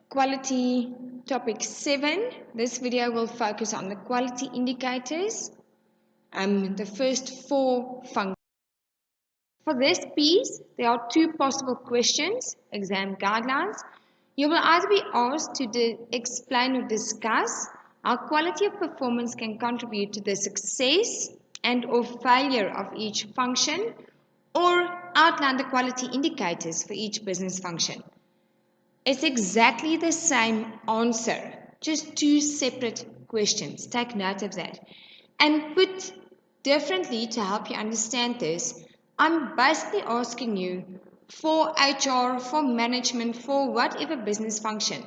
Quality topic 7. This video will focus on the quality indicators, the first 4 functions. For this piece, there are 2 possible questions, exam guidelines. You will either be asked to explain or discuss how quality of performance can contribute to the success and or failure of each function, or outline the quality indicators for each business function. It's exactly the same answer, just 2 separate questions. Take note of that. And put differently to help you understand this, I'm basically asking you for HR, for management, for whatever business function,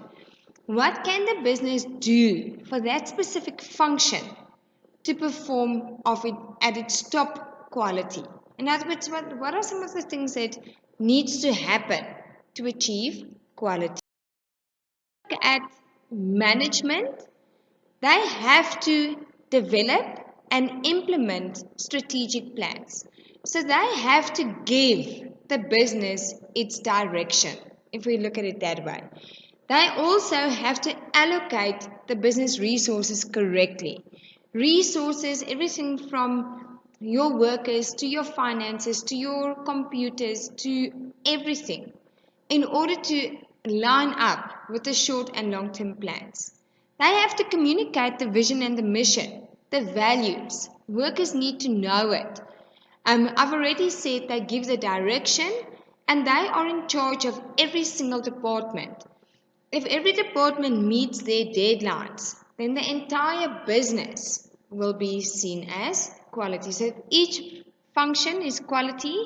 what can the business do for that specific function to perform at its top quality? In other words, what are some of the things that needs to happen to achieve quality? Look at management, they have to develop and implement strategic plans. So they have to give the business its direction, if we look at it that way. They also have to allocate the business resources correctly. Resources, everything from your workers to your finances to your computers to everything, in order to line up with the short and long-term plans. They have to communicate the vision and the mission, the values. Workers need to know it. I've already said they give the direction and they are in charge of every single department. If every department meets their deadlines, then the entire business will be seen as quality. So if each function is quality,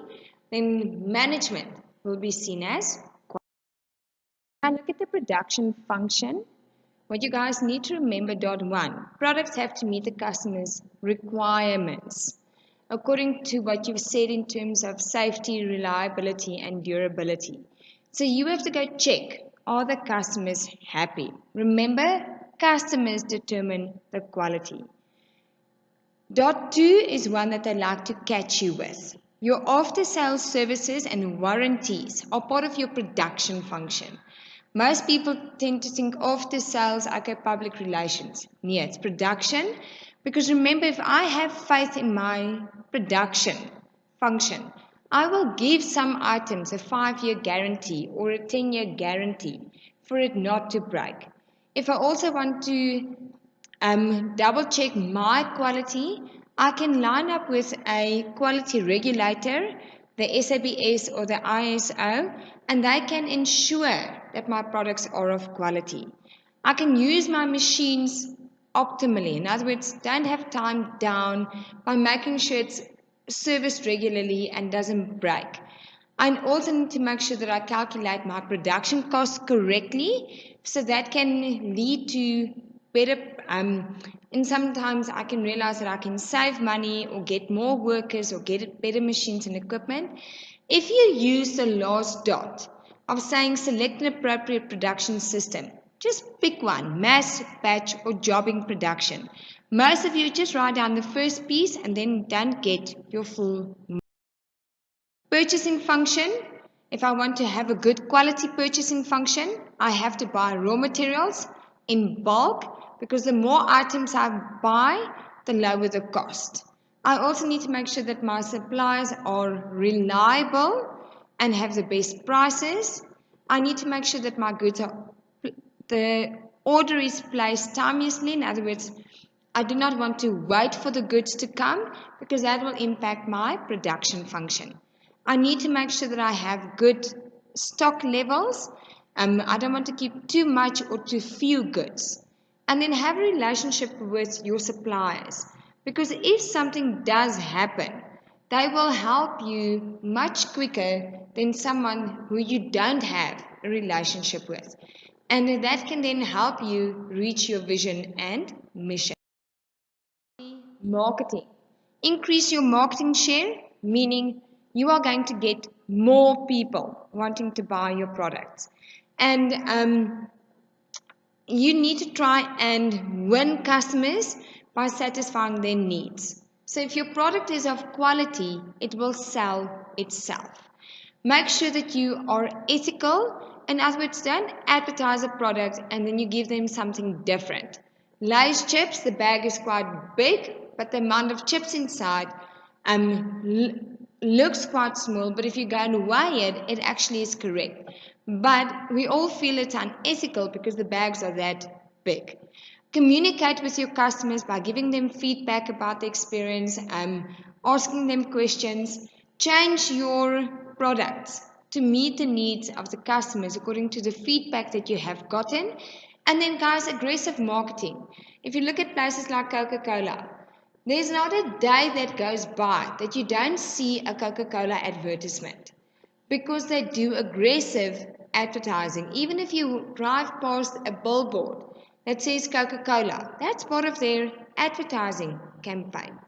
then management will be seen as quality. Now look at the production function. What you guys need to remember, dot 1, products have to meet the customer's requirements according to what you've said in terms of safety, reliability, and durability. So you have to go check, are the customers happy? Remember, customers determine the quality. Dot 2 is one that I like to catch you with. Your after-sales services and warranties are part of your production function. Most people tend to think after sales, okay, public relations. Yeah, it's production. Because remember, if I have faith in my production function, I will give some items a 5-year guarantee or a 10-year guarantee for it not to break. If I also want to double check my quality, I can line up with a quality regulator, the SABS or the ISO, and they can ensure that my products are of quality. I can use my machines optimally. In other words, don't have time down by making sure it's serviced regularly and doesn't break. I also need to make sure that I calculate my production costs correctly, so that can lead to better, and sometimes I can realize that I can save money or get more workers or get better machines and equipment. If you use the last dot of saying select an appropriate production system, just pick one, mass, batch, or jobbing production. Most of you just write down the first piece and then don't get your full. Purchasing function. If I want to have a good quality purchasing function, I have to buy raw materials in bulk, because the more items I buy, the lower the cost. I also need to make sure that my suppliers are reliable and have the best prices. I need to make sure that my goods the order is placed timeously. In other words, I do not want to wait for the goods to come, because that will impact my production function. I need to make sure that I have good stock levels. I don't want to keep too much or too few goods. And then have a relationship with your suppliers, because if something does happen, they will help you much quicker than someone who you don't have a relationship with. And that can then help you reach your vision and mission. Marketing. Increase your marketing share, meaning you are going to get more people wanting to buy your products. And you need to try and win customers by satisfying their needs. So if your product is of quality, it will sell itself. Make sure that you are ethical In other words, don't advertise a product and then you give them something different. Lay's chips, the bag is quite big, but the amount of chips inside looks quite small, but if you go and weigh it, it actually is correct. But we all feel it's unethical because the bags are that big. Communicate with your customers by giving them feedback about the experience, asking them questions. Change your products to meet the needs of the customers according to the feedback that you have gotten. And then, guys, aggressive marketing. If you look at places like Coca-Cola, there's not a day that goes by that you don't see a Coca-Cola advertisement because they do aggressive advertising. Even if you drive past a billboard that says Coca-Cola, that's part of their advertising campaign.